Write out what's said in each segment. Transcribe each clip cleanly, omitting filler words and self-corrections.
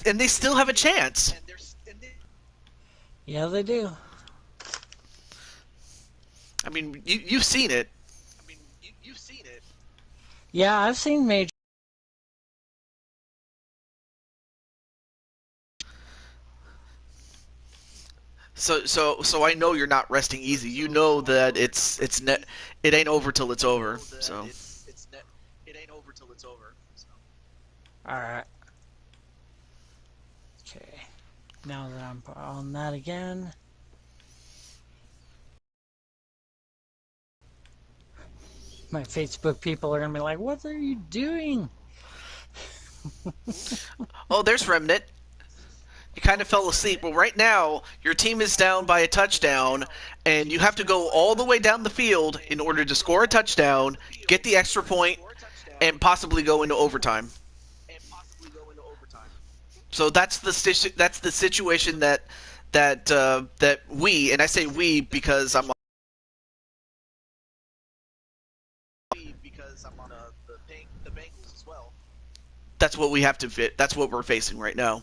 they still have a chance. Yeah, they do. I mean, you've seen it. Yeah, I've seen major. So I know you're not resting easy. You know that it ain't over till it's over. So. Alright. Okay. Now that I'm on that again. My Facebook people are going to be like, what are you doing? Oh, there's Remnant. You kind of fell asleep. Well, right now, your team is down by a touchdown, and you have to go all the way down the field in order to score a touchdown, get the extra point, and possibly go into overtime. So that's the situation that we, and I say we because I'm on the Bengals as well. That's what we have to fit. That's what we're facing right now.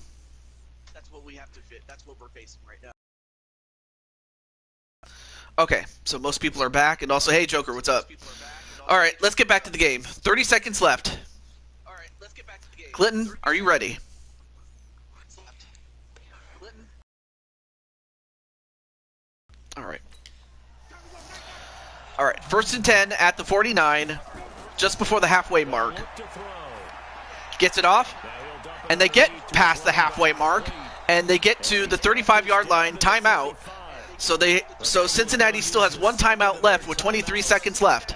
Okay, so most people are back, and also, hey, Joker, what's up? All right, let's get back to the game. 30 seconds left. Clinton, are you ready? All right. All right, 1st and 10 at the 49, just before the halfway mark. Gets it off, and they get past the halfway mark, and they get to the 35-yard line, timeout. So Cincinnati still has one timeout left with 23 seconds left.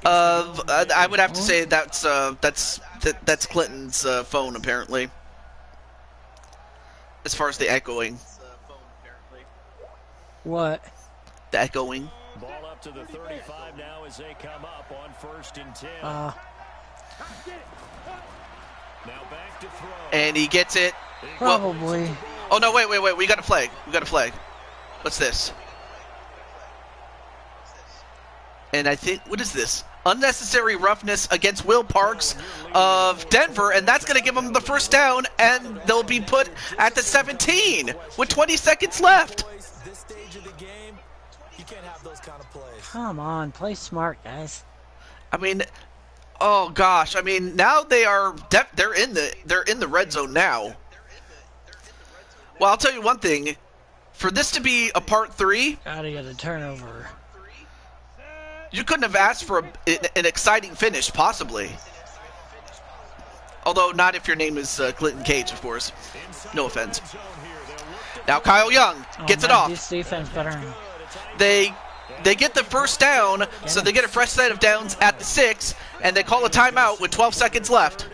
I would have to say that's Clinton's phone apparently. As far as the echoing. What? The echoing. Ball up to the 35 now as they come up on 1st and 10. Uh. Now back to throw. And he gets it. Probably. Well, oh no! Wait! We got a flag. What's this? And I think, what is this? Unnecessary roughness against Will Parks of Denver, and that's going to give them the first down, and they'll be put at the 17 with 20 seconds left. Come on, play smart, guys. I mean, oh gosh! I mean, now they're in the red zone now. Well, I'll tell you one thing. For this to be a part 3, gotta get a turnover. You couldn't have asked for an exciting finish, possibly. Although not if your name is Clinton Cage, of course. No offense. Now Kyle Young gets it off. This defense better. They get the first down, so they get a fresh set of downs at the 6, and they call a timeout with 12 seconds left.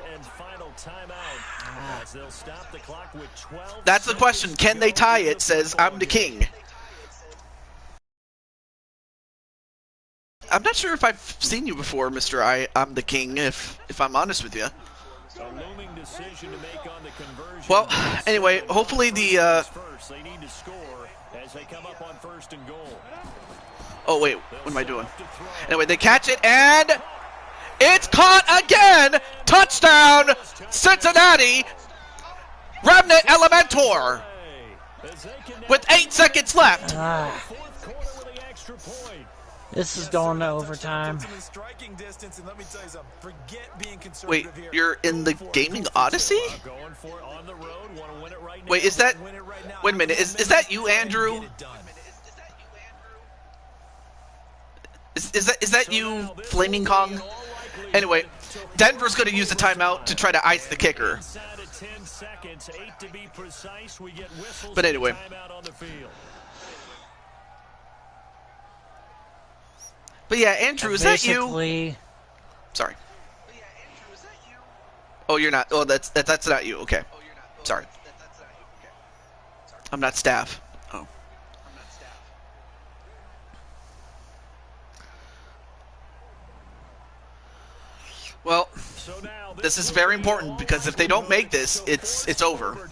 That's the question. Can they tie it? Says I'm the king. I'm not sure if I've seen you before, Mr. I'm the king, if I'm honest with you. Well, anyway, hopefully the oh wait, what am I doing? Anyway, they catch it and it's caught again. Touchdown, Cincinnati. Remnant Elementor with 8 seconds left. This is going to overtime. Wait, you're in the Gaming Odyssey? Wait, is that... Wait a minute, is that you, Andrew? Is that you, Flaming Kong? Anyway, Denver's going to use the timeout to try to ice the kicker. But anyway. But yeah, Andrew, is that you? Sorry. Oh, you're not. Oh, that's not you. Okay. Sorry. I'm not staff. Oh. Well, this is very important because if they don't make this, it's over.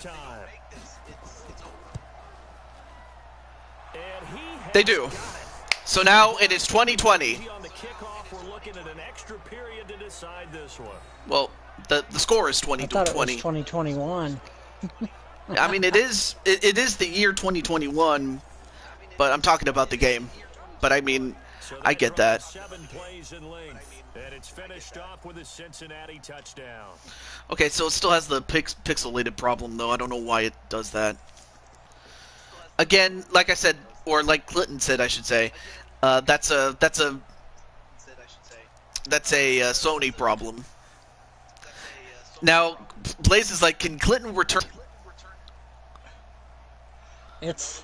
They do. So now it is 2020. Well, The score is 20 I to thought it 20. was 2021. I mean, it is the year 2021, but I'm talking about the game. But I mean, I get that. 7 plays in length, and it's finished off with a Cincinnati touchdown. Okay, so it still has the pixelated problem, though. I don't know why it does that. Again, like I said, or like Clinton said, I should say, that's a Sony problem. Now, Blaze is like, can Clinton return? It's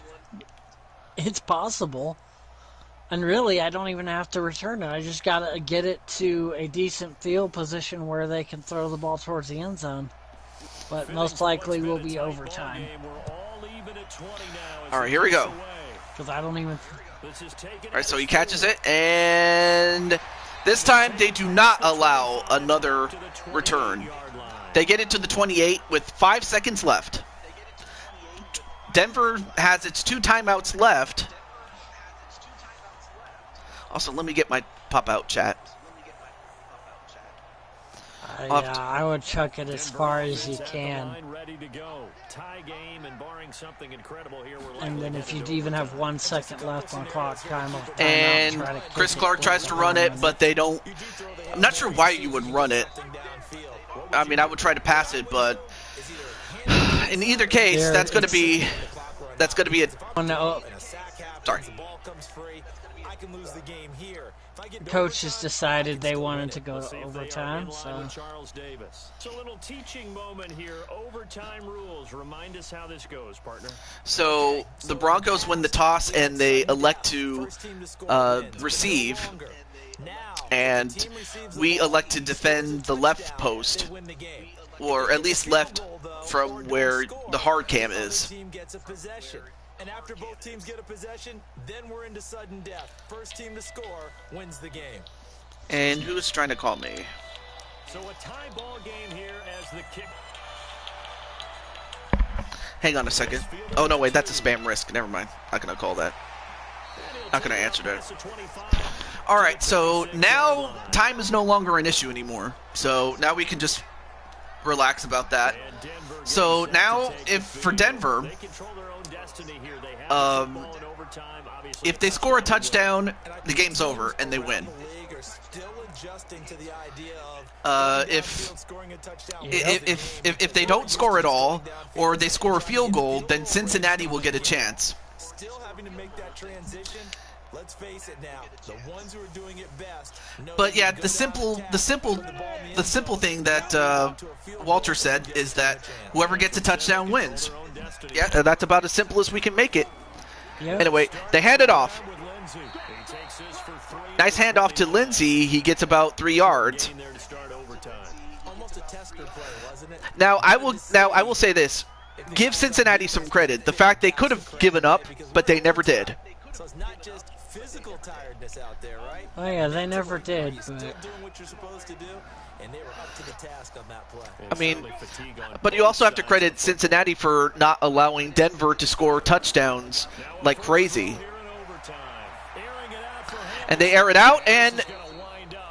possible. And really, I don't even have to return it. I just got to get it to a decent field position where they can throw the ball towards the end zone. But most likely will be overtime. All right, here we go. Because I don't even... All right, so he catches it, and this time they do not allow another return. They get it to the 28 with 5 seconds left. Denver has its 2 timeouts left. Also, let me get my pop-out chat. Yeah, I would chuck it as far as you can. And then if you even have 1 second left on clock time, and Chris Clark tries to run it, but they don't. I'm not sure why you would run it. I mean, I would try to pass it, but in either case, that's going to be a. Oh, no. Sorry. Coaches decided they wanted to go to overtime, so. It's a little teaching moment here. Overtime rules. Remind us how this goes, partner. So the Broncos win the toss and they elect to receive, and we elect to defend the left post, or at least left from where the hard cam is. And after both teams get a possession, then we're into sudden death. First team to score wins the game. And who's trying to call me? So a tie ball game here as the kick. Hang on a second. Oh, no, wait, that's a spam risk. Never mind. Not going to call that. Not going to answer that. All right, so now time is no longer an issue anymore. So now we can just relax about that. So now, if for Denver, if they score a touchdown, the game's over and they win. If they don't score at all, or they score a field goal, then Cincinnati will get a chance. Still having to make that transition. Let's face it now. The ones who are doing it best. But yeah, the simple thing that Walter said is that whoever gets a touchdown wins. Yeah, that's about as simple as we can make it. Yep. Anyway, they hand it off. Nice handoff to Lindsey. He gets about 3 yards. Now I will say this: give Cincinnati some credit. The fact they could have given up, but they never did. So it's not just physical tiredness out there, right? Oh yeah, they never did. Still doing what you're supposed to do, and they were up to the task on that play. I mean, but you also have to credit Cincinnati for not allowing Denver to score touchdowns like crazy. And they air it out, and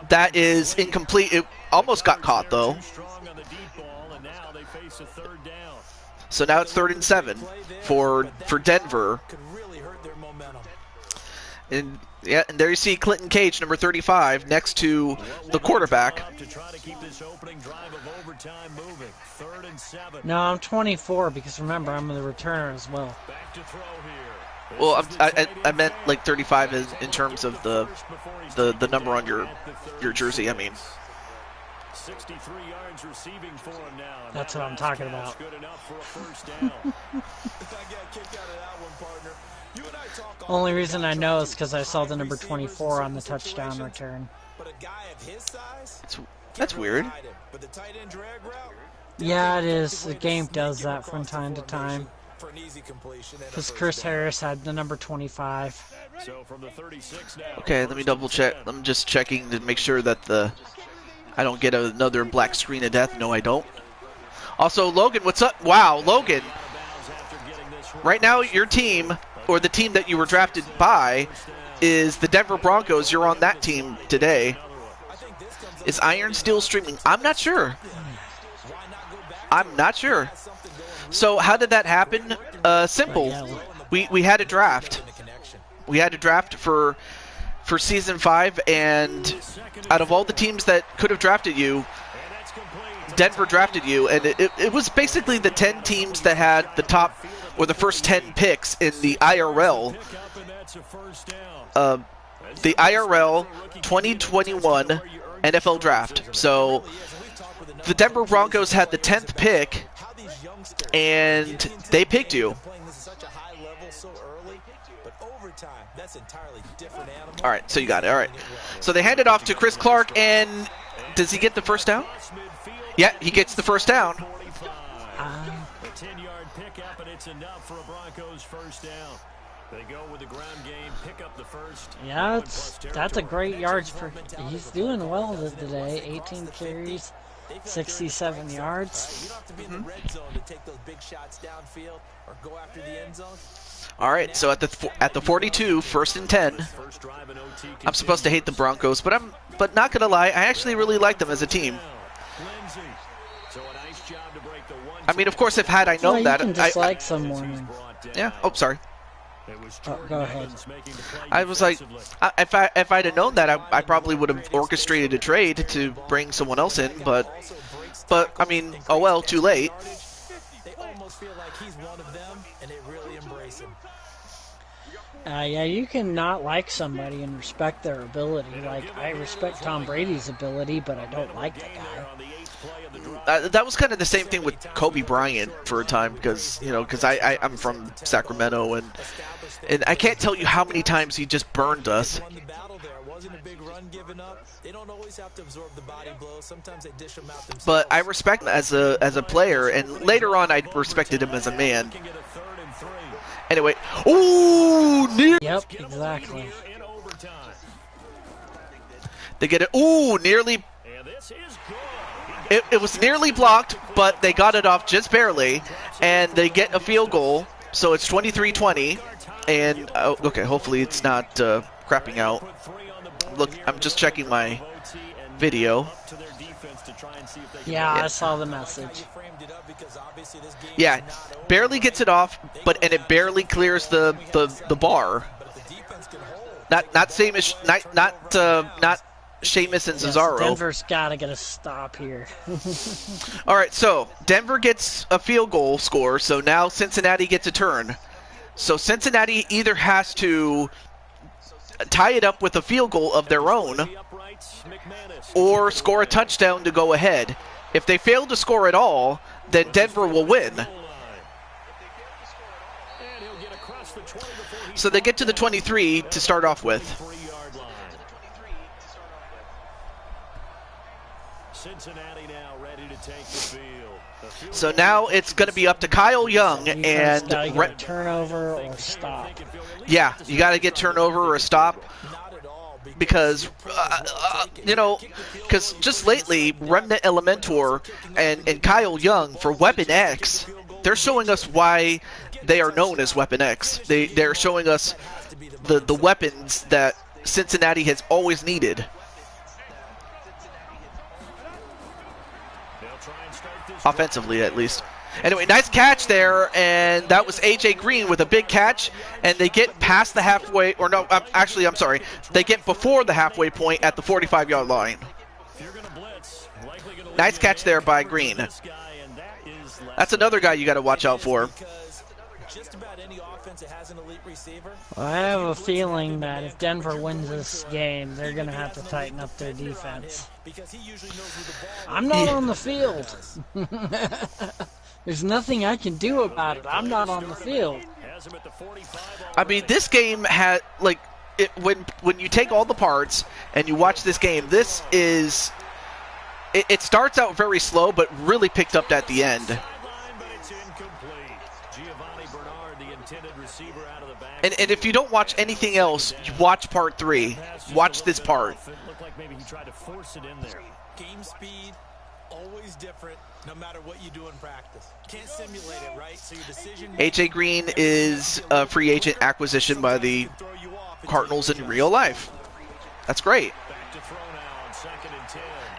that is incomplete. It almost got caught, though. So now it's 3rd and 7 for Denver. And yeah, and there you see Clinton Cage, number 35, next to the quarterback. No, I'm 24 because remember I'm the returner as well. Well, I meant like 35 in terms of the number on your jersey. I mean. 63 yards receiving for him now. That's what I'm talking about. Good enough for a first down. Only reason I know is because I saw the number 24 on the touchdown return. That's weird. Yeah, it is. The game does that from time to time. Because Chris Harris had the number 25. Okay, let me double check. I'm just checking to make sure that I don't get another black screen of death. No, I don't. Also, Logan, what's up? Wow, Logan. Right now, your team, or the team that you were drafted by, is the Denver Broncos. You're on that team today. Is Iron still streaming? I'm not sure. I'm not sure. So how did that happen? Simple. We had a draft. We had a draft for Season 5, and out of all the teams that could have drafted you, Denver drafted you, and it was basically the 10 teams that had the top or the first 10 picks in the IRL. The IRL 2021 NFL draft. So the Denver Broncos had the 10th pick, and they picked you. All right, so you got it. All right. So they hand it off to Chris Clark, and does he get the first down? Yeah, he gets the first down. A 10-yard pickup, and it's enough for a Broncos first down. They go with the ground game, pick up the first. Yeah, that's a great yards per. He's doing well today. 18 carries, 67 yards. All right, so at the 42, 1st and 10. I'm supposed to hate the Broncos, but not gonna lie, I actually really like them as a team. I mean, of course, if had I known that, you can dislike someone. Yeah. Oh, sorry. Oh, go ahead. I was like, if I'd have known that, I probably would have orchestrated a trade to bring someone else in. But I mean, oh well, too late. They almost feel like he's one of them, and they really embrace him. Yeah, you can not like somebody and respect their ability. Like, I respect Tom Brady's ability, but I don't like the guy. That was kind of the same thing with Kobe Bryant for a time, because I'm from Sacramento, and I can't tell you how many times he just burned us. But I respect him as a player, and later on I respected him as a man. Anyway, ooh, Yep, exactly. They get it. Ooh, nearly. It was nearly blocked, but they got it off just barely, and they get a field goal. So it's 23-20, and okay, hopefully it's not crapping out. Look, I'm just checking my video. Yeah, I saw the message. Yeah, barely gets it off, and it barely clears the bar. Not Seamus, not Seamus and Cesaro. Denver's got to get a stop here. All right, so Denver gets a field goal score, so now Cincinnati gets a turn. So Cincinnati either has to tie it up with a field goal of their own or score a touchdown to go ahead. If they fail to score at all, then Denver will win. So they get to the 23 to start off with. Cincinnati now ready to take the field. So now it's going to be up to Kyle Young and get turnover or stop. Yeah, you got to get turnover or a stop, because because just lately Remnant Elementor and Kyle Young for Weapon X, they're showing us why they are known as Weapon X. They're showing us the weapons that Cincinnati has always needed. Offensively, at least. Anyway, nice catch there, and that was A.J. Green with a big catch, and they get past the halfway, or no, actually, I'm sorry. They get before the halfway point at the 45-yard line. Nice catch there by Green. That's another guy you got to watch out for. Well, I have a feeling that if Denver wins this game, they're going to have to tighten up their defense. I'm not on the field. There's nothing I can do about it. I'm not on the field. I mean, this game had, like, when you take all the parts and you watch this game, this is, it starts out very slow, but really picked up at the end. And if you don't watch anything else, watch part 3. Watch this part. Maybe he tried to force it in there. Game speed, always different, no matter what you do in practice. Can't simulate it, right? So your decision. A.J. Green is a free agent acquisition by the Cardinals in real life. That's great.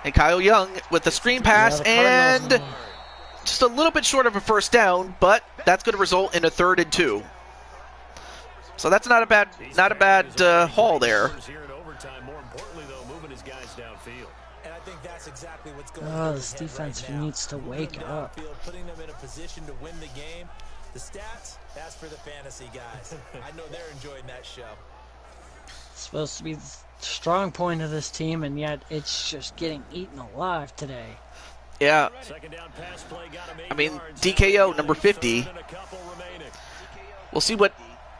And Kyle Young with the screen pass, and just a little bit short of a first down, but that's going to result in a 3rd and 2. So that's not a bad haul there. Oh, this defense needs to wake up. Putting them in a position to win the game. The stats, that's for the fantasy guys. I know they're enjoying that show. It's supposed to be the strong point of this team, and yet it's just getting eaten alive today. Yeah. I mean, DKO, number 50. We'll see what...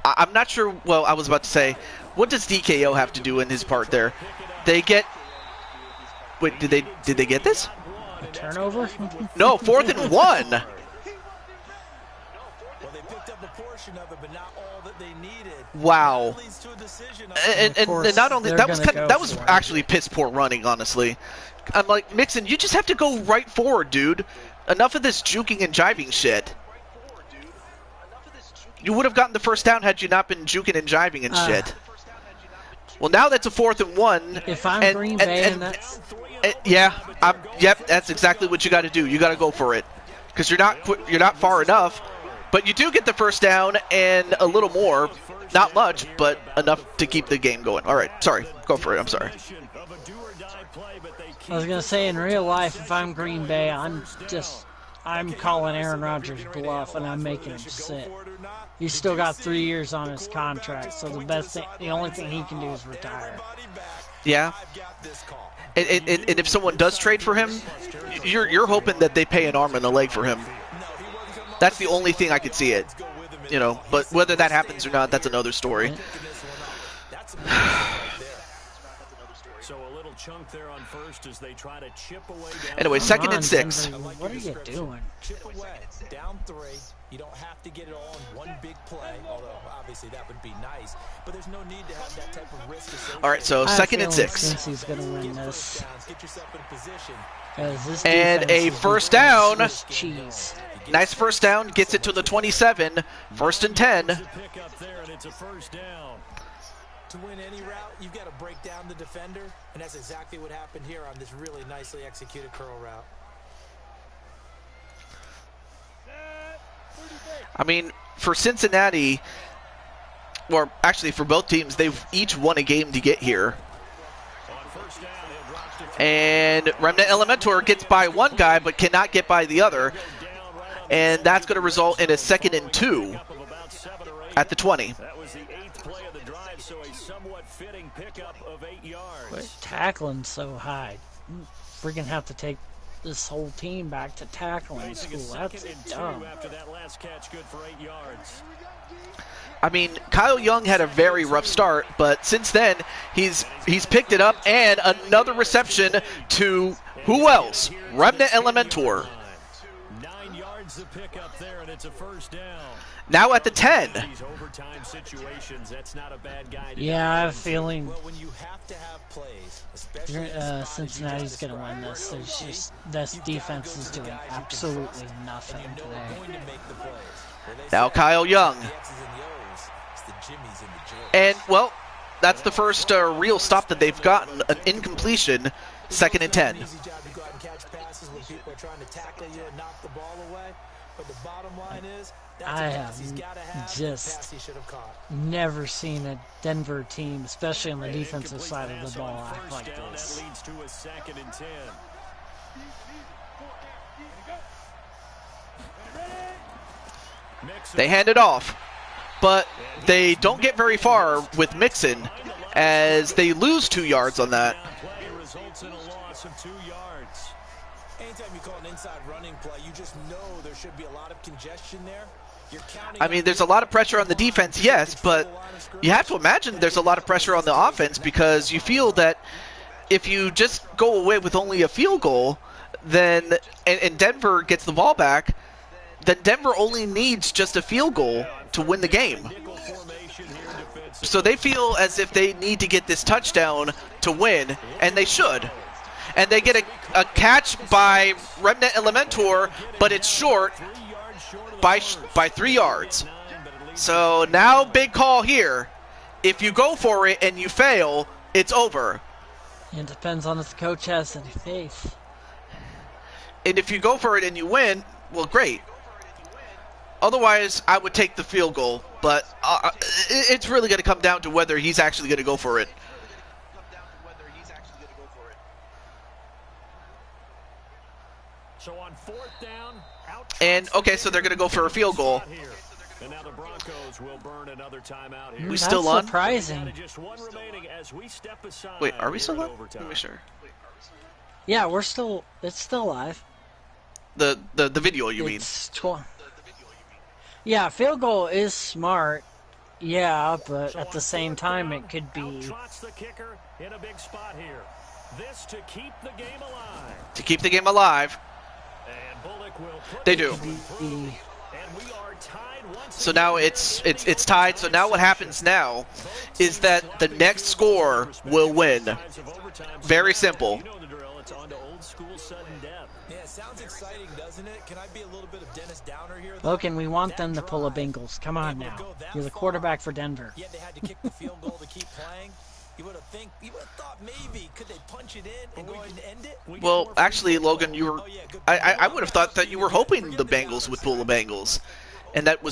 I'm not sure... Well, I was about to say, what does DKO have to do in his part there? They get... Wait, did they get this? A turnover? No, 4th and 1. Well, they picked up a portion of it, but not all that they needed. Wow. And not only that was for it. actually piss poor running, honestly. I'm like, Mixon, you just have to go right forward, dude. Enough of this juking and jiving shit. You would have gotten the first down had you not been juking and jiving and shit. Well, now that's a 4th and 1. If I'm Green Bay and that's... Yep, that's exactly what you got to do. You got to go for it. Because you're not far enough. But you do get the first down and a little more. Not much, but enough to keep the game going. All right, sorry. Go for it. I'm sorry. I was going to say, in real life, if I'm Green Bay, I'm calling Aaron Rodgers bluff, and I'm making him sit. He's still got 3 years on his contract, so the only thing he can do is retire. Yeah. And if someone does trade for him, you're hoping that they pay an arm and a leg for him. That's the only thing I could see it. You know, but whether that happens or not, that's another story. So a little chunk there on first as they try to chip away down. Anyway, 2nd and 6. What are you doing? Chip away, down 3. You don't have to get it all in one big play, although obviously that would be nice. But there's no need to have that type of risk. All right, so 2nd and 6. Cincy's going to win this. Get yourself in position. And a first down. Cheese. Nice first down. Gets it to the 27. 1st and 10. To win any route, you've got to break down the defender, and that's exactly what happened here on this really nicely executed curl route. I mean, for Cincinnati, or actually for both teams, they've each won a game to get here. And Remnant Elementor gets by one guy, but cannot get by the other. And that's going to result in a 2nd and 2 at the 20. That was the 8th play of the drive, so a somewhat fitting pickup of 8 yards. Quit tackling so high. We're going to have to take this whole team back to tackling school. That's dumb. After that last catch, good for 8 yards. I mean, Kyle Young had a very rough start, but since then, he's picked it up, and another reception to who else? Remnant Elementor. 9 yards to pick up there, and it's a first down. Now at the 10. These overtime situations, that's not a bad guy to Yeah, I have a feeling Well, when you have to have plays, especially Cincinnati's going to win this. There's just this defense is doing absolutely nothing going today. to make the plays. Now Kyle Young. The X's and the O's, it's the Jimmies and the Joes. And, well, that's the first real stop that they've gotten, an incompletion, 2nd and 10. Easy job to go out and catch passes when people are trying to tackle you and knock the ball away. But the bottom line is, that's I a have pass he's got to have, just pass he should have caught. never seen a Denver team, especially on the defensive side of the ball, act like this. That leads to a 2nd and 10. They hand it off, but they don't get very far with Mixon as they lose 2 yards on that. Play results in a loss of 2 yards. Anytime you call an inside running play, you just know there should be a lot of congestion there. You're counting I mean, there's a lot of pressure on the defense, yes, but you have to imagine there's a lot of pressure on the offense because you feel that if you just go away with only a field goal, then and Denver gets the ball back, then Denver only needs just a field goal to win the game. So they feel as if they need to get this touchdown to win, and they should. And they get a catch by Remnant Elementor, but it's short by 3 yards. So now big call here. If you go for it and you fail, it's over. It depends on if the coach has any faith. And if you go for it and you win, well, great. Otherwise, I would take the field goal, but it's really going to come down to whether he's actually going to go for it. So on 4th down, And, okay, so they're going to go for a field goal. and now the Broncos will burn another timeout here. We still on? Surprising. Just one remaining as we step aside. Wait, are we here still in on? overtime. Let me sure. Yeah, we're still. It's still live. The video, you mean? Yeah, field goal is smart. Yeah, but at the same time, it could be. Outtrots the kicker in a big spot here. This to keep the game alive. To keep the game alive. And Bullock will put They do. and we are tied once So now it's tied. So now what happens now is that the next score will win. Very simple. You know the drill. It's on to old school sudden death. Yeah, it sounds exciting, doesn't it? Can I be a little bit of Dennis Downer here? Logan, we want them to pull a Bengals. Come on now. You're the quarterback for Denver. Yeah, they had to kick the field goal to keep playing. You would have thought maybe could they punch it in and go ahead and end it? Well, actually, Logan, you were. I would have thought that you were hoping the Bengals would pull the Bengals, and that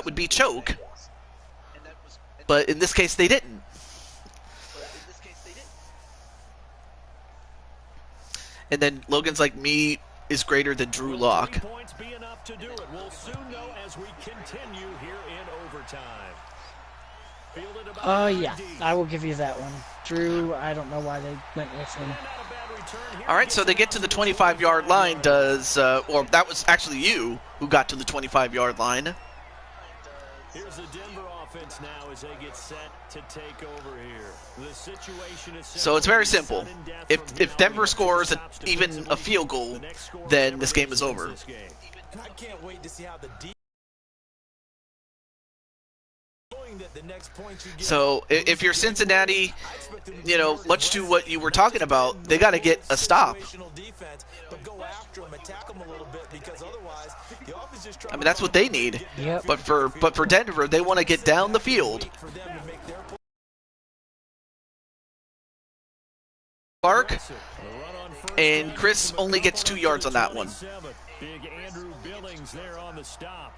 would be choke. But in this case, they didn't. And then Logan's like, me is greater than Drew Lock. 3 points be enough to do it. We'll soon know as we continue here in overtime. Fielded about Yeah, I will give you that one. Drew, I don't know why they went with him. All right, so they get to the 25-yard line. Or that was actually you who got to the 25-yard line. Here's the Denver offense now as they get set to take over here. The situation is So it's very simple. If Denver scores even a field goal, then this game is over. And I can't wait to see how the So if you're Cincinnati, you know, much to what you were talking about, they got to get a stop. I mean, that's what they need. Yep. But for Denver, they want to get down the field. Clark and Chris only gets 2 yards on that one. Big Andrew Billings there on the stop.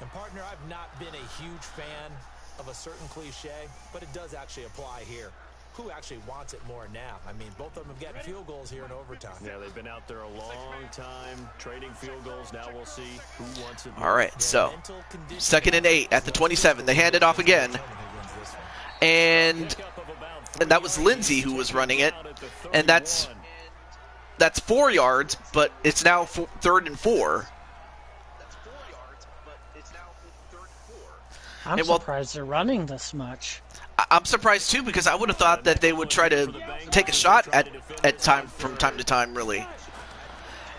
And partner, I've not been a huge fan of a certain cliche, but it does actually apply here. Who actually wants it more now? I mean, both of them have gotten field goals here in overtime. Yeah, they've been out there a long time trading field goals. Now we'll see who wants it more. All right, so 2nd and 8 at the 27. They hand it off again. And that was Lindsey who was running it. And that's 4 yards, but it's now 3rd and 4. I'm surprised they're running this much. I'm surprised too, because I would have thought that they would try to take a shot from time to time, really.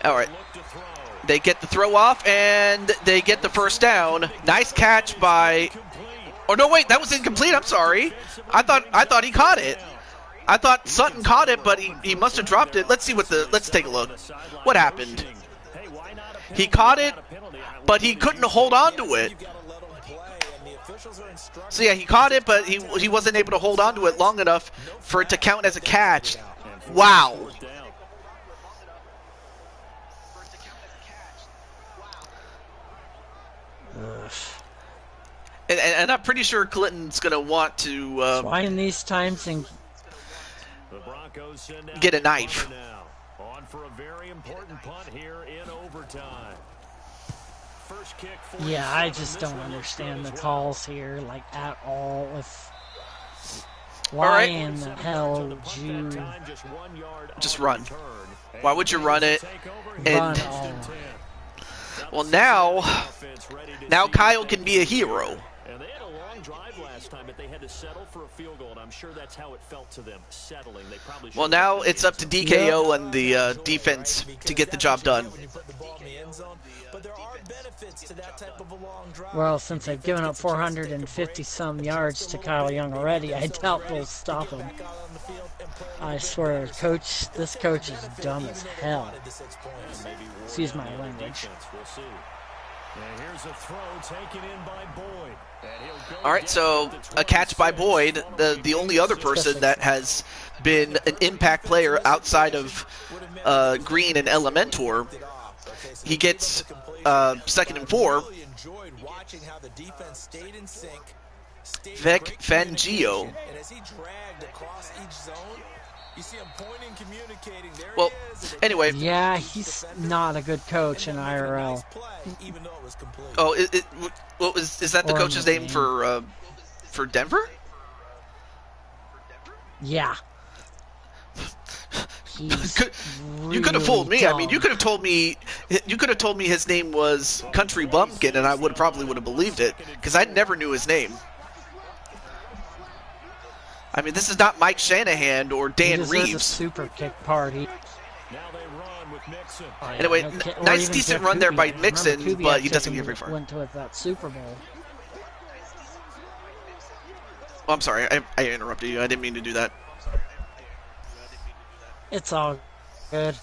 All right. They get the throw off, and they get the first down. Nice catch by... Oh, no, wait, that was incomplete. I'm sorry. I thought he caught it. I thought Sutton caught it, but he must have dropped it. Let's take a look. What happened? He caught it, but he couldn't hold on to it. So yeah, he caught it, but he wasn't able to hold on to it long enough for it to count as a catch. Wow. And I'm pretty sure Clinton's going to want to why in these times and get a knife. On for a very important punt here in overtime. First kick for yeah, I just don't understand the calls here, like, at all. Why in the hell would you just run? Why would you run it? run And all? well, now Kyle can be a hero. And they had a long drive last time, but they had to settle for a field goal, and I'm sure that's how it felt to them, settling. They probably Well, now it's up to DKO and the defense to get the job done. Well, since they've given up 450-some yards to Kyle Young already, I doubt they'll stop him. I swear, this coach is dumb as hell. Excuse my language. And here's a throw taken in by Boyd. All right, so a catch by Boyd, the only other person that has been an impact player outside of Green and Elementor. He gets second and 4. Vic Fangio. Well, anyway. Yeah, he's not a good coach in IRL. Oh, is that the coach's name for Denver? Yeah. You could have fooled me. I mean, you could have told me his name was Country Bumpkin, and I probably would have believed it because I never knew his name. I mean, this is not Mike Shanahan or Dan Reeves. A super kick party. Anyway, nice decent run there by Mixon, but he doesn't get very far. Went to that Super Bowl. Oh, I'm sorry, I interrupted you. I didn't mean to do that. It's all good.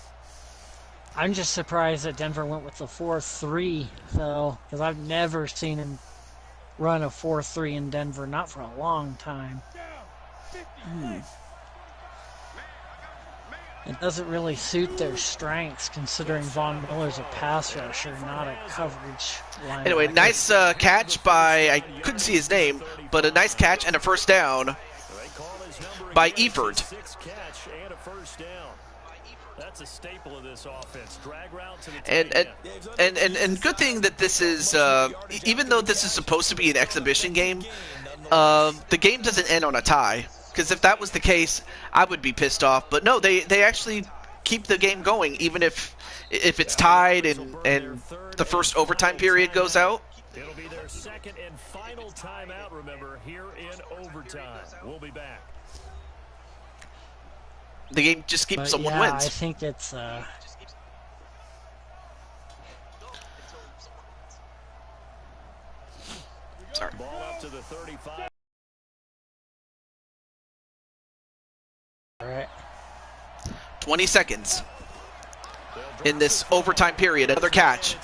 I'm just surprised that Denver went with the 4-3, though, because I've never seen him run a 4-3 in Denver, not for a long time. It doesn't really suit their strengths, considering Von Miller's a pass rusher, not a coverage linebacker. Anyway, nice catch by, I couldn't see his name, but a nice catch and a first down by Eifert. That's a staple of this offense. Drag route to the and good thing that this is, even though this is supposed to be an exhibition game, the game doesn't end on a tie. Because if that was the case, I would be pissed off. But no, they actually keep the game going, even if it's tied and the first overtime period goes out. It'll be their second and final timeout, remember, here in overtime. We'll be back. The game just keeps someone wins. I think it's sorry. Ball up to the 35. All right. 20 seconds in this overtime period. Another catch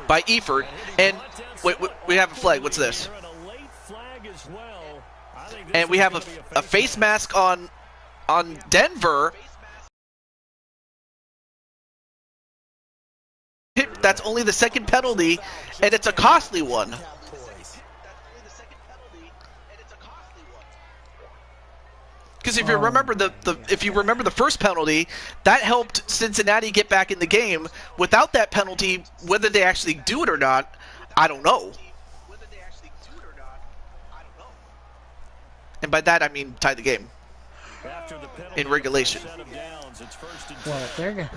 by Eifert. And wait, we have a flag. What's this? And we have a face mask on Denver. That's only the second penalty, and it's a costly one. Because if you remember the first penalty, that helped Cincinnati get back in the game. Without that penalty, whether they actually do it or not, I don't know. And by that I mean tie the game in regulation. Well, they're gonna.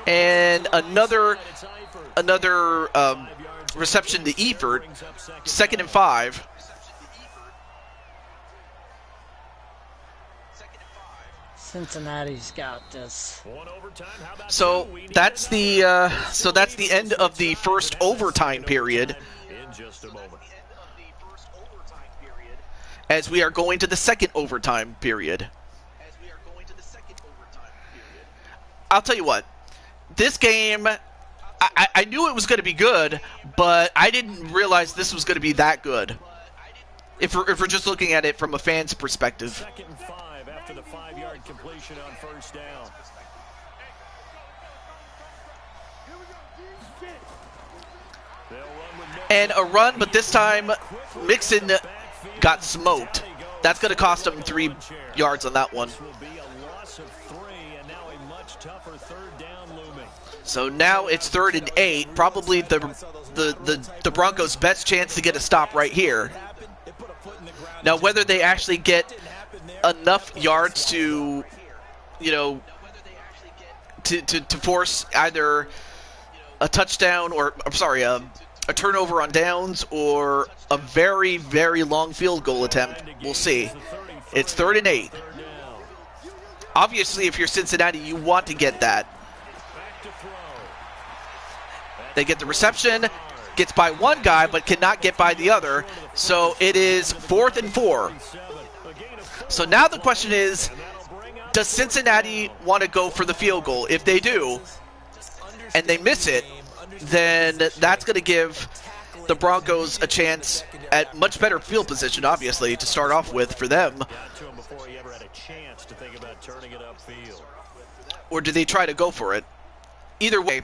And another reception to Eifert, 2nd and 5. Cincinnati's got this. So that's the end of the first overtime period. As we are going to the second overtime period. I'll tell you what, this game, I knew it was going to be good, but I didn't realize this was going to be that good. If we're just looking at it from a fan's perspective. 2nd and 5 after the 5-yard completion on first down. And a run, but this time Mixon got smoked. That's going to cost him 3 yards on that one. So now it's 3rd and 8, probably the Broncos' best chance to get a stop right here. Now, whether they actually get enough yards to, to force either a touchdown or, I'm sorry, a turnover on downs or a very, very long field goal attempt, we'll see. It's 3rd and 8. Obviously, if you're Cincinnati, you want to get that. They get the reception, gets by one guy, but cannot get by the other. So it is 4th and 4. So now the question is, does Cincinnati want to go for the field goal? If they do, and they miss it, then that's going to give the Broncos a chance at much better field position, obviously, to start off with for them. to think about turning it upfield. Or do they try to go for it? Either way.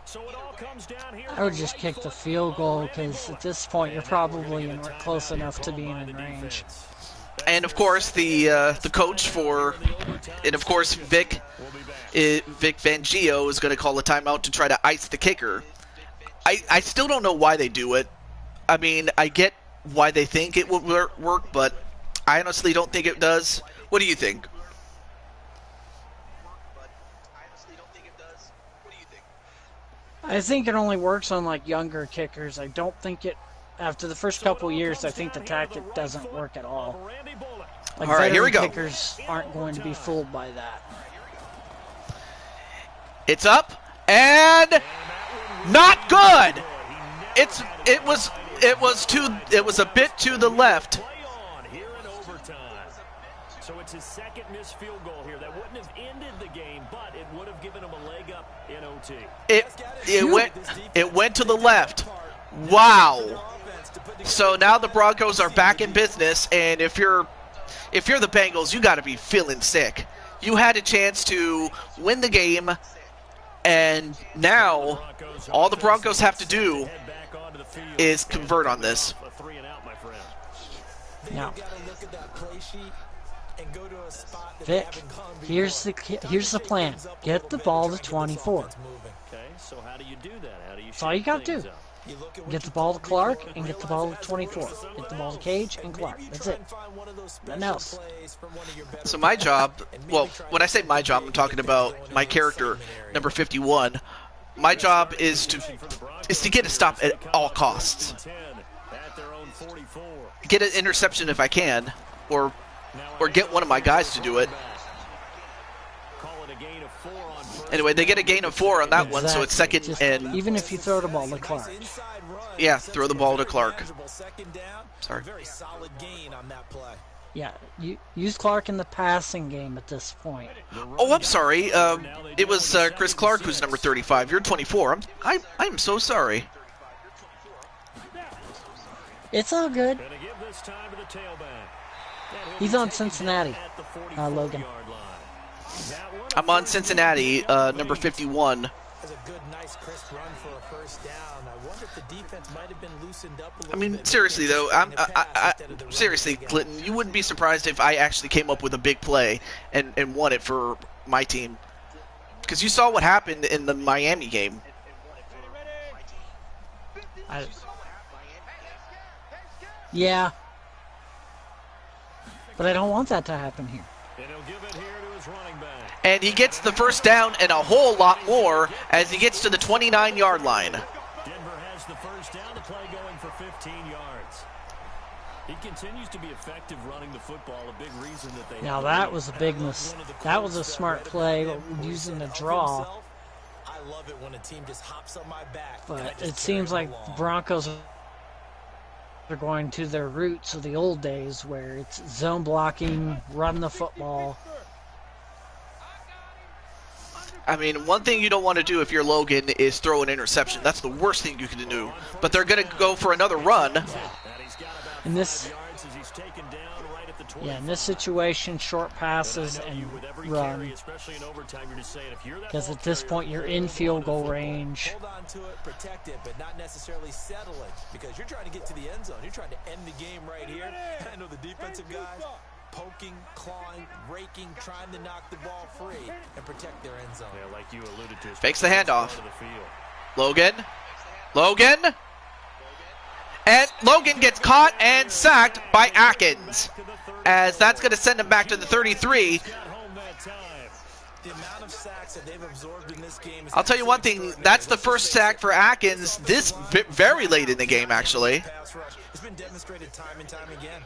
So it all comes down here. I would just kick the field goal because at this point you're probably close enough to being in range. And of course the coach for, and of course Vic Fangio is going to call a timeout to try to ice the kicker. I still don't know why they do it. I mean, I get why they think it would work, but I honestly don't think it does. What do you think? I think it only works on like younger kickers. I don't think it. After the first couple years, I think the tactic doesn't work at all. Like, all right, here we go. Kickers aren't going to be fooled by that. It's up and not good. It was a bit to the left. So it's his second missed field goal here. That wouldn't have ended the game, but it would have given him a leg up in OT. It went to the left. Wow. So now the Broncos are back in business, and if you're the Bengals, you got to be feeling sick. You had a chance to win the game, and now all the Broncos have to do is convert on this. Now, Vic, here's the plan. Get the ball to 24. So how do you do that? That's all you got to do. Get the ball to Clark and get the ball to 24. Get the ball to Cage and Clark. That's it. Nothing else. So my job, well, when I say my job, I'm talking about my character, number 51. My job is to get a stop at all costs. Get an interception if I can, or get one of my guys to do it. Anyway, they get a gain of 4 on that one, so it's second and... Even if you throw the ball to Clark. Yeah, throw the ball to Clark. Sorry. Yeah, you use Clark in the passing game at this point. Oh, I'm sorry. It was Chris Clark who's number 35. You're 24. I'm so sorry. It's all good. He's on Cincinnati, Logan. I'm on Cincinnati, number 51. I mean, seriously though, seriously, Clinton, you wouldn't be surprised if I actually came up with a big play and won it for my team, because you saw what happened in the Miami game. Yeah, but I don't want that to happen here. And he gets the first down and a whole lot more as he gets to the 29-yard line. Denver has the first down, the play going for 15 yards. He continues to be effective running the football, a big reason that they... Now that was a big that was a smart play using the draw. I love it when a team just hops on my back. But it seems like the Broncos are going to their roots of the old days where it's zone blocking, run the football. I mean, one thing you don't want to do if you're Logan is throw an interception. That's the worst thing you can do. But they're going to go for another run. In this situation, short passes and run. Because at this point, you're in field goal range. Hold on to it, protect it, but not necessarily settle it. Because you're trying to get to the end zone. You're trying to end the game right here. I know the defensive guys poking, clawing, raking, trying to knock the ball free and protect their end zone. Yeah, like you alluded to. Fakes the handoff. Logan. And Logan gets caught and sacked by Atkins, as that's going to send him back to the 33. I'll tell you one thing, that's the first sack for Atkins this very late in the game, actually. It's been demonstrated time and time again.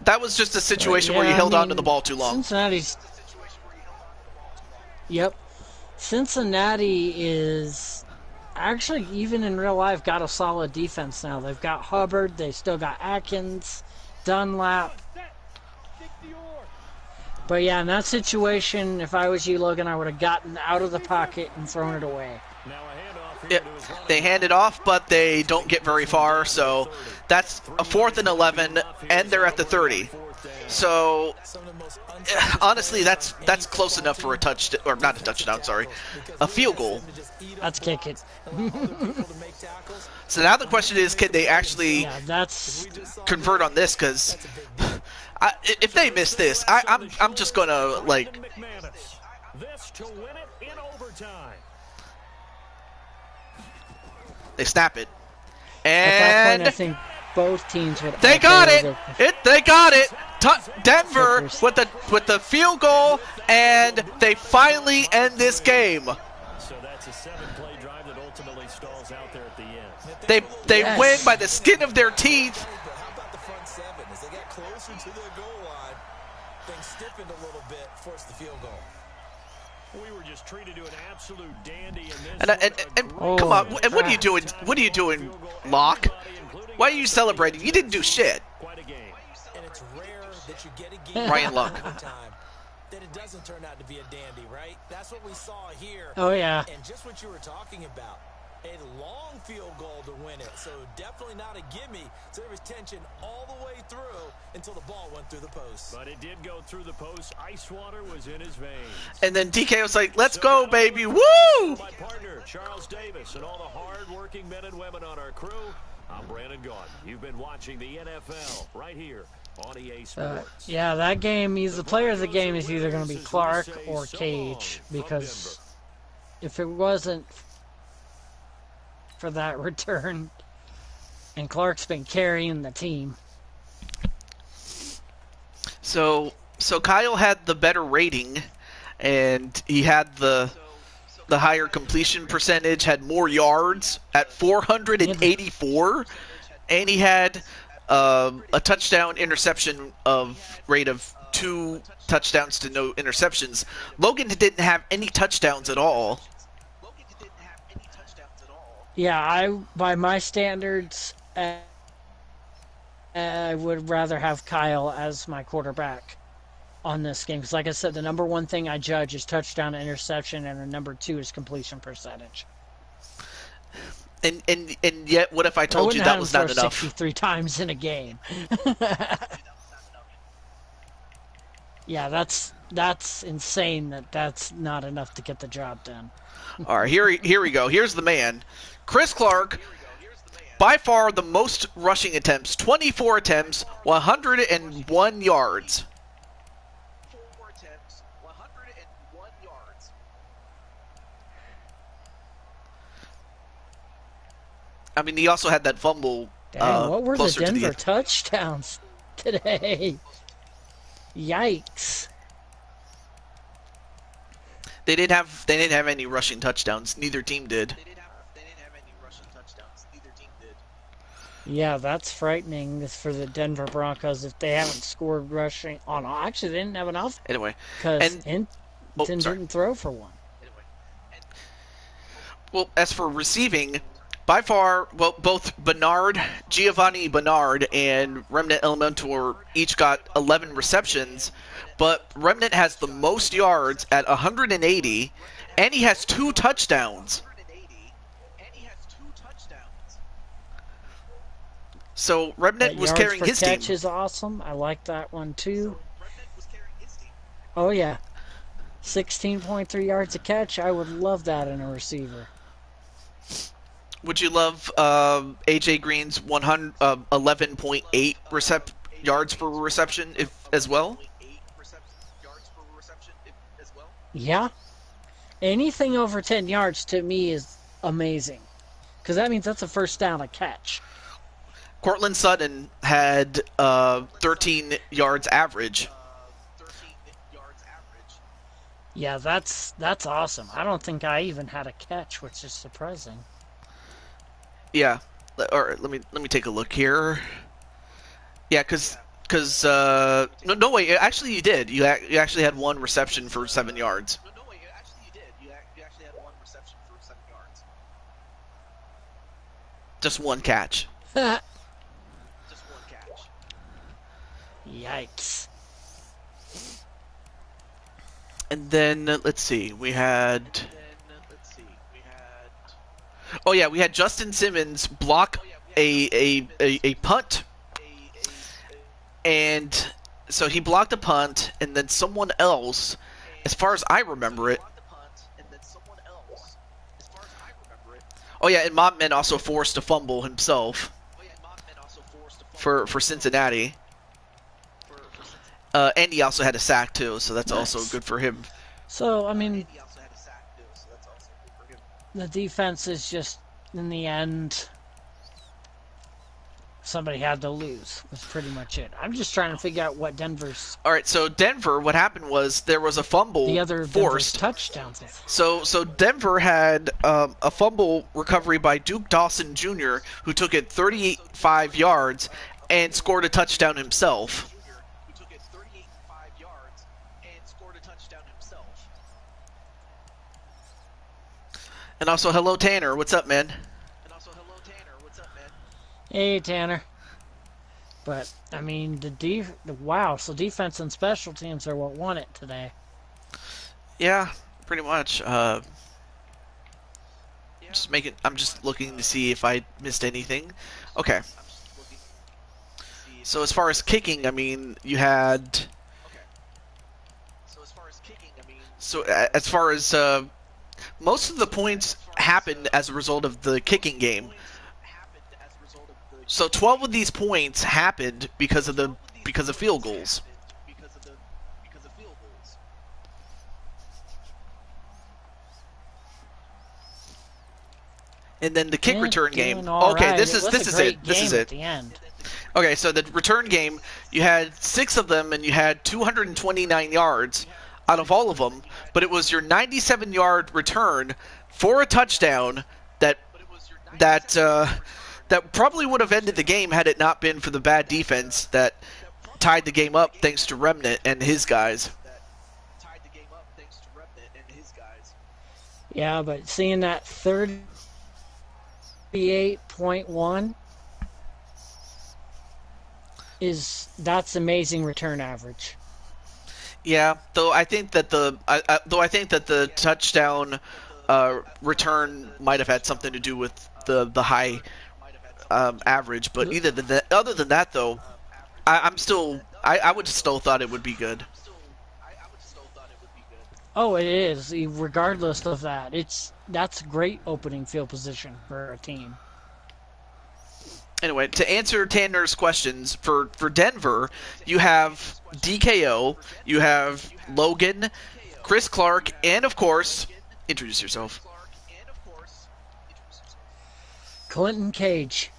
That was just a situation where you held on to the ball too long. Cincinnati is actually, even in real life, got a solid defense now. They've got Hubbard. They still got Atkins, Dunlap. But yeah, in that situation, if I was you, Logan, I would have gotten out of the pocket and thrown it away. Now a handoff Yep. They hand it off, but they don't get very far. So that's a 4th and 11, and they're at the 30. So honestly, that's close enough for a touchdown, or not a touchdown. Sorry, a field goal. Let's kick it. So now the question is, can they actually convert on this? Because if they miss this, I'm just gonna like. This to win it in overtime. They snap it, At that point, and I think both teams would. they got it. They got it. Denver with the field goal, and they finally end this game. So that's a 7-play drive that ultimately stalls out there at the end. They win by the skin of their teeth. How about the front seven? As they got closer to their goal line, things stiffened a little bit, forced the field goal. We were just treated to an absolute dandy in this. And come on, and what are you doing? What are you doing, Locke? Why are you celebrating? You didn't do shit. Quite a game. And it's rare that you get a game Ryan Luck. that it doesn't turn out to be a dandy, right? That's what we saw here. Oh yeah. And just what you were talking about, a long field goal to win it. So definitely not a gimme. So there was tension all the way through until the ball went through the post. But it did go through the post. Ice water was in his veins. And then DK was like, "Let's go, baby, woo!" My partner, Charles Davis, and all the hard-working men and women on our crew. I'm Brandon Gaudin. You've been watching the NFL right here on EA Sports. Yeah, that game, the player of the game is either going to be Clark or Cage, because if it wasn't for that return, and Clark's been carrying the team. So Kyle had the better rating, and he had the higher completion percentage, had more yards at 484, and he had a touchdown interception rate of 2 touchdowns to no interceptions. Logan didn't have any touchdowns at all. Yeah, by my standards, I would rather have Kyle as my quarterback on this game. Because like I said, the number one thing I judge is touchdown to interception, and the number 2 is completion percentage. And yet, what if I told you that was not enough? 63 times in a game. Yeah, that's insane that's not enough to get the job done. All right, here we go. Here's the man. Chris Clark, by far the most rushing attempts, 24 attempts, 101 yards. I mean, he also had that fumble. Dang, what were the closer to Denver touchdowns today? Yikes! They didn't have any rushing touchdowns. Neither team did. Yeah, that's frightening for the Denver Broncos if they haven't scored rushing. Oh no, actually they didn't have enough. Anyway, because Hinton didn't throw for one. Well, as for receiving, by far, both Giovanni Bernard and Remnant Elementor each got 11 receptions, but Remnant has the most yards at 180, and he has 2 touchdowns. So Remnant was carrying his team. Yards per catch is awesome. I like that one too. Oh yeah, 16.3 yards a catch. I would love that in a receiver. Would you love AJ Green's 11.8 yards per reception as well? Yeah. Anything over 10 yards to me is amazing, because that means that's a first down a catch. Cortland Sutton had 13 yards average. Yeah, that's awesome. I don't think I even had a catch, which is surprising. Yeah, or let me take a look here. Yeah, because no wait, actually you did. You actually had 1 reception for 7 yards. No wait, actually you did. You actually had 1 reception for 7 yards. Just 1 catch. Just 1 catch. Yikes. And then let's see, we had. Oh yeah, we had Justin Simmons block a punt, and so he blocked a punt, and then someone else, as far as I remember it. Oh yeah, and Montman also forced a fumble himself for Cincinnati. And he also had a sack too, so that's also good for him. So I mean, the defense is just, in the end, somebody had to lose. Was pretty much it. I'm just trying to figure out what Denver's. All right, so Denver, what happened was there was a fumble The other forced. touchdowns. So Denver had a fumble recovery by Duke Dawson Jr., who took it 35 yards and scored a touchdown himself. And also, hello Tanner. What's up, man? Hey, Tanner. But I mean, wow. So defense and special teams are what won it today. Yeah, pretty much. I'm just looking to see if I missed anything. Okay. So as far as kicking, I mean, you had. So as far as most of the points happened as a result of the kicking game. So 12 of these points happened because of field goals. And then the kick return game. Okay, this is it. This is it. At the end. Okay, so the return game, you had 6 of them and you had 229 yards out of all of them, but it was your 97-yard return for a touchdown that probably would have ended the game had it not been for the bad defense that tied the game up thanks to Remnant and his guys. Yeah, but seeing that 38.1 that's amazing return average. Yeah, though I think that the touchdown return might have had something to do with the high average, but other than that, though, I would still thought it would be good. Oh, it is. Regardless of that, that's great opening field position for a team. Anyway, to answer Tanner's questions, for Denver, you have DKO, you have Logan, Chris Clark, and of course, introduce yourself. Clinton Cage.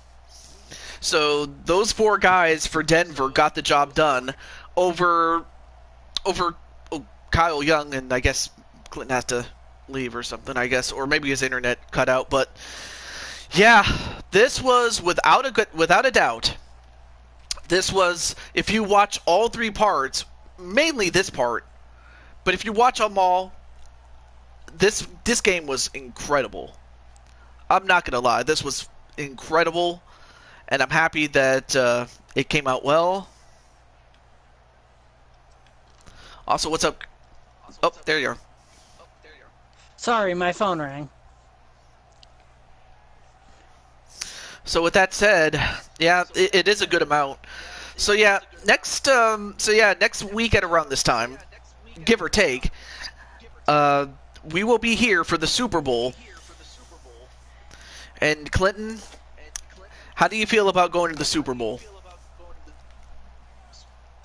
So those 4 guys for Denver got the job done over Kyle Young, and I guess Clinton has to leave or something, I guess, or maybe his internet cut out, but yeah, this was without a doubt. This was, if you watch all 3 parts, mainly this part, but if you watch them all, this game was incredible. I'm not gonna lie, this was incredible, and I'm happy that it came out well. Also, what's up? Oh, there you are. Sorry, my phone rang. So with that said, yeah, it is a good amount. So yeah, next week at around this time, give or take, we will be here for the Super Bowl. And Clinton, how do you feel about going to the Super Bowl?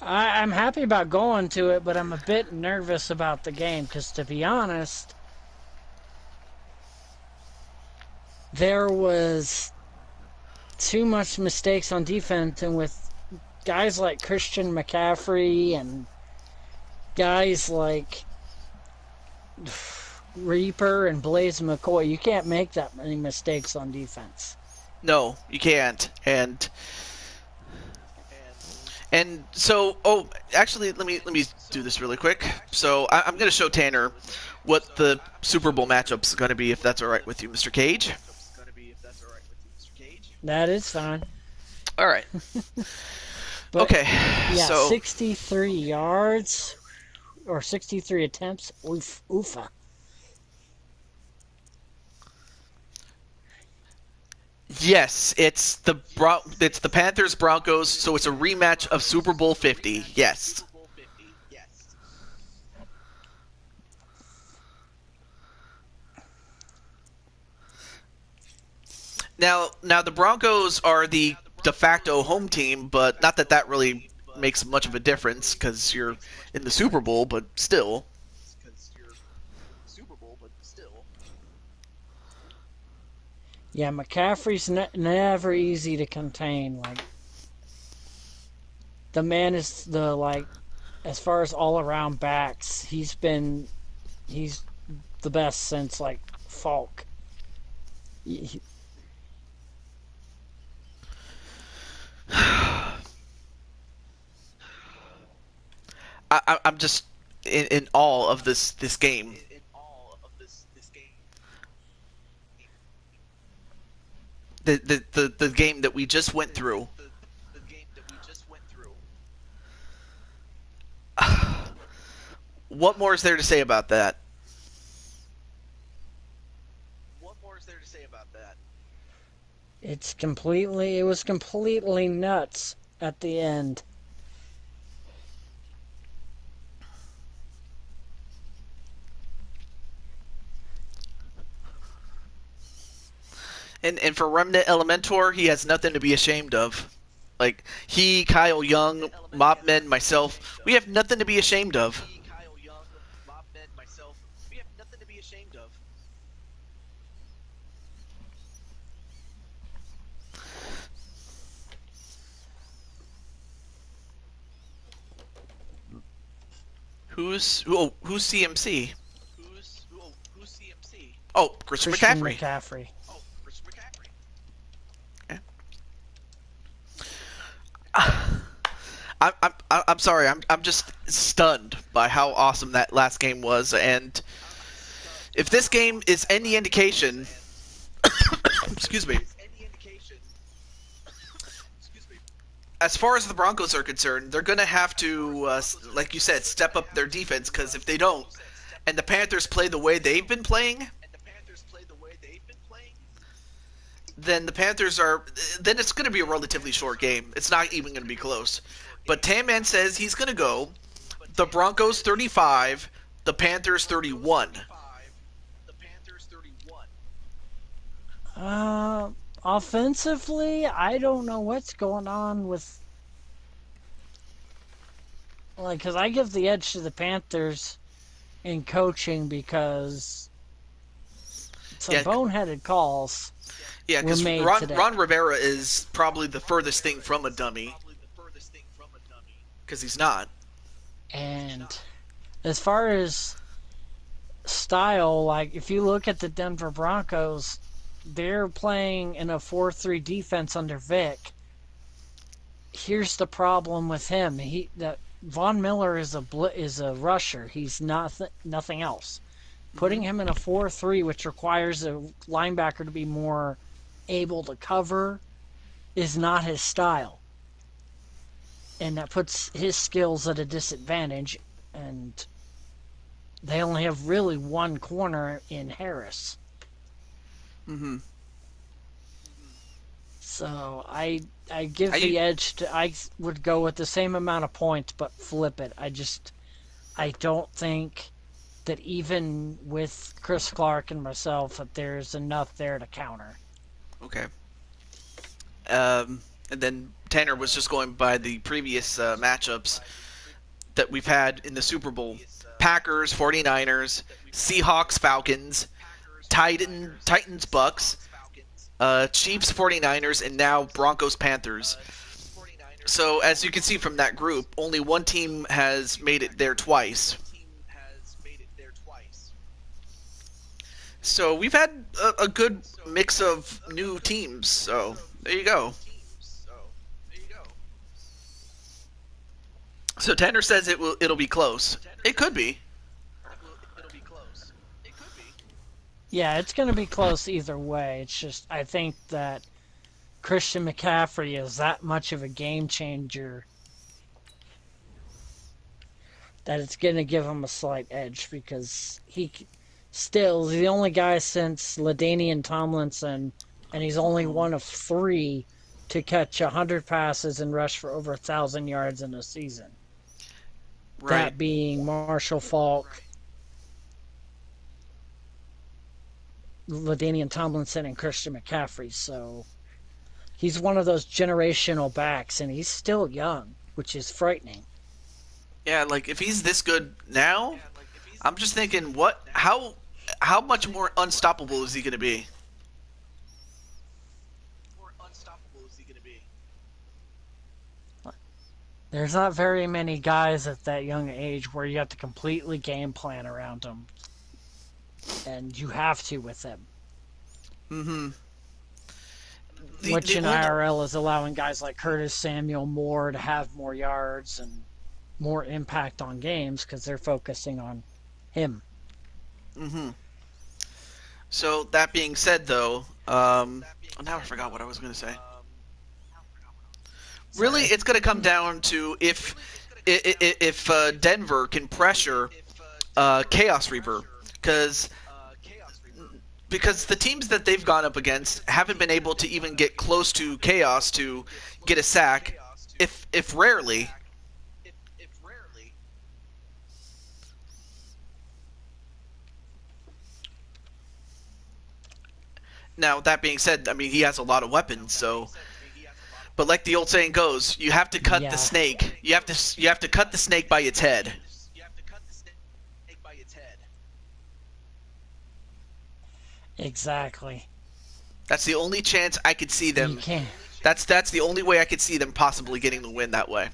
I'm happy about going to it, but I'm a bit nervous about the game because, to be honest, there was too much mistakes on defense, and with guys like Christian McCaffrey and guys like Reaper and Blaze McCoy, you can't make that many mistakes on defense. No, you can't. And so, actually, let me do this really quick. So I'm going to show Tanner what the Super Bowl matchup is going to be, if that's all right with you, Mr. Cage. That is fine. All right. But, okay. Yeah, so 63 yards or 63 attempts. Oofa. Yes, it's the Panthers Broncos, so it's a rematch of Super Bowl 50. Yes. Now the Broncos are the de facto home team, but not that that really makes much of a difference because you're in the Super Bowl, but still. Yeah, McCaffrey's never easy to contain. Like, the man is as far as all around backs, he's the best since like Falk. I'm just in awe of this game. The game that we just went through. What more is there to say about that? It was completely nuts at the end. And for Remnant Elementor, he has nothing to be ashamed of. Like, he, Kyle Young, Mopman, myself, we have nothing to be ashamed of. Who's CMC? Oh, Christian McCaffrey. Okay. I'm sorry. I'm just stunned by how awesome that last game was, and if this game is any indication, excuse me. As far as the Broncos are concerned, they're going to have to, like you said, step up their defense, because if they don't, and the Panthers play the way they've been playing, then then it's going to be a relatively short game. It's not even going to be close. But Tan-Man says he's going to go the Broncos 35, the Panthers 31. Offensively, I don't know what's going on with... because I give the edge to the Panthers in coaching because some boneheaded calls were made today. Ron Rivera is probably the furthest thing from a dummy. Because he's not. And as far as style, like, if you look at the Denver Broncos, they're playing in a 4-3 defense under Vic. Here's the problem with him. Von Miller is a rusher. He's nothing else. Putting him in a 4-3, which requires a linebacker to be more able to cover, is not his style. And that puts his skills at a disadvantage, and they only have really one corner in Harris. Mm-hmm. So I give the edge to... I would go with the same amount of points, but flip it. I don't think that even with Chris Clark and myself that there's enough there to counter. Okay. And then Tanner was just going by the previous matchups that we've had in the Super Bowl. Packers, 49ers, Seahawks, Falcons, Titans, Bucks, Chiefs, 49ers, and now Broncos, Panthers. So as you can see from that group, only one team has made it there twice. So we've had a good mix of new teams. So there you go. So Tanner says it'll be close. It could be. Yeah, it's going to be close either way. It's just, I think that Christian McCaffrey is that much of a game changer that it's going to give him a slight edge, because he still is the only guy since LaDainian Tomlinson and he's only one of 3 to catch 100 passes and rush for over 1,000 yards in a season. Right. That being Marshall Faulk, LaDainian Tomlinson, and Christian McCaffrey. So he's one of those generational backs, and he's still young, which is frightening. Yeah, like if he's this good now, I'm just thinking, how much more unstoppable is he going to be? There's not very many guys at that young age where you have to completely game plan around them. And you have to with them. Mm-hmm. Which in IRL is allowing guys like Curtis Samuel Moore to have more yards and more impact on games because they're focusing on him. Mm-hmm. So that being said, though, now I forgot what I was going to say. Really, it's going to come down to if Denver can pressure Chaos Reaper, because the teams that they've gone up against haven't been able to even get close to Chaos to get a sack, if rarely. Now, that being said, I mean, he has a lot of weapons, so... But like the old saying goes, you have to cut the snake. You have to cut the snake by its head. Exactly. That's the only chance I could see them. You can't. That's the only way I could see them possibly getting the win that way.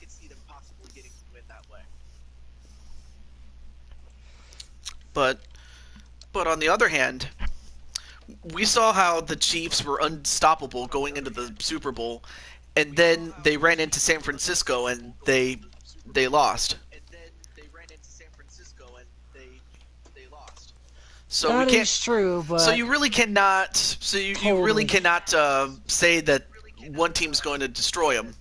But on the other hand, we saw how the Chiefs were unstoppable going into the Super Bowl, and then they ran into San Francisco and they lost. So that we can't. Is true, but so you really cannot. So you really cannot say that one team's going to destroy them.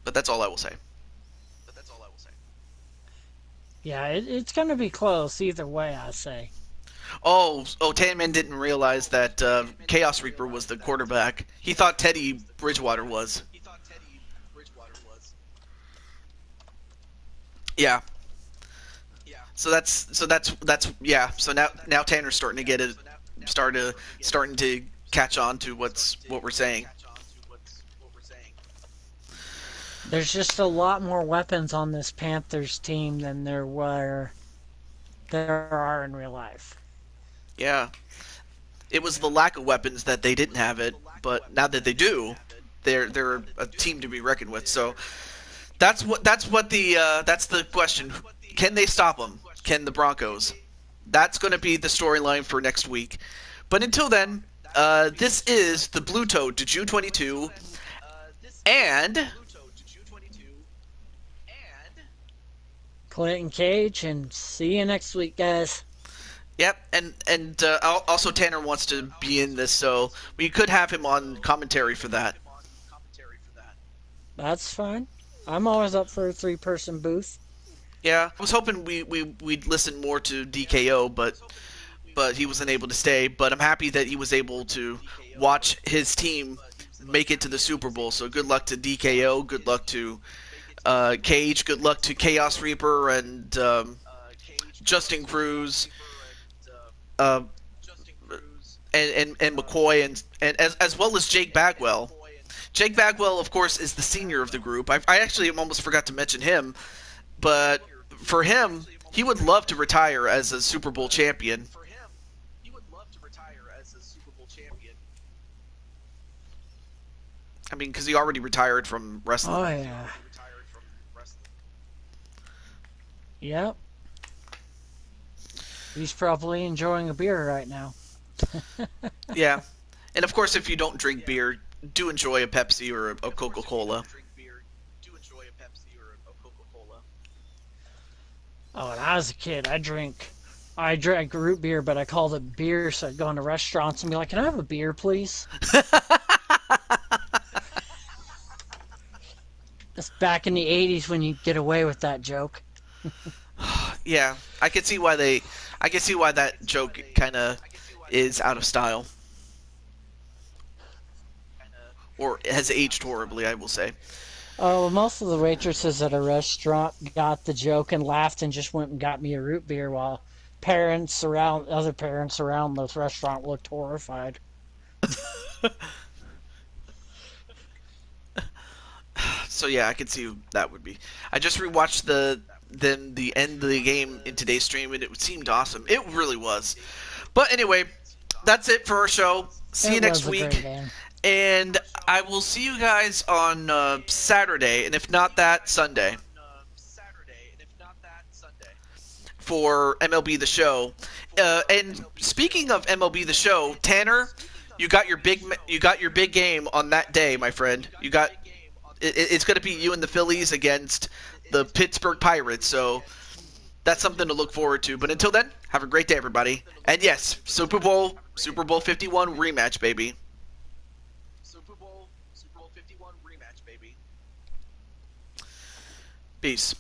But that's all I will say. Yeah, it's going to be close either way, I say. Oh, Tanman didn't realize that Chaos Reaper was the quarterback. He thought Teddy Bridgewater was. Yeah. So now Tanner's starting to get it, starting to catch on to what we're saying. There's just a lot more weapons on this Panthers team than there are in real life. Yeah. It was the lack of weapons that they didn't have it, but now that they do, they're a team to be reckoned with. So that's the question. Can they stop them? Can the Broncos? That's going to be the storyline for next week. But until then, this is the Blue Toad to Jew 22 and Clinton Cage, and see you next week, guys. Yep, and also Tanner wants to be in this, so we could have him on commentary for that. That's fine. I'm always up for a 3-person booth. Yeah, I was hoping we'd listen more to DKO, but he wasn't able to stay. But I'm happy that he was able to watch his team make it to the Super Bowl. So good luck to DKO. Good luck to Cage. Good luck to Chaos Reaper and Justin Cruz. And McCoy and as well as Jake Bagwell. Jake Bagwell, of course, is the senior of the group. I actually almost forgot to mention him, but for him, he would love to retire as a Super Bowl champion. I mean, because he already retired from wrestling. Oh, yeah. Yep. He's probably enjoying a beer right now. Yeah. And of course, if you don't drink beer, do enjoy a Pepsi or a Coca-Cola. Oh, when I was a kid, I drank root beer, but I called it beer, so I'd go into restaurants and be like, "Can I have a beer, please?" That's back in the 80s when you get away with that joke. Yeah, I can see why that joke kind of is out of style, or has aged horribly, I will say. Oh, most of the waitresses at a restaurant got the joke and laughed and just went and got me a root beer while other parents around this restaurant looked horrified. So yeah, I can see who that would be. I just rewatched the end of the game in today's stream, and it seemed awesome. It really was. But anyway, that's it for our show. See you next was a great week. game. And I will see you guys on Saturday, and if not that, Sunday. For MLB The Show. And speaking of MLB The Show, Tanner, you got your big game on that day, my friend. It's going to be you and the Phillies against the Pittsburgh Pirates, so that's something to look forward to. But until then, have a great day, everybody. And yes, Super Bowl 51 rematch, baby. Super Bowl 51 rematch, baby. Peace.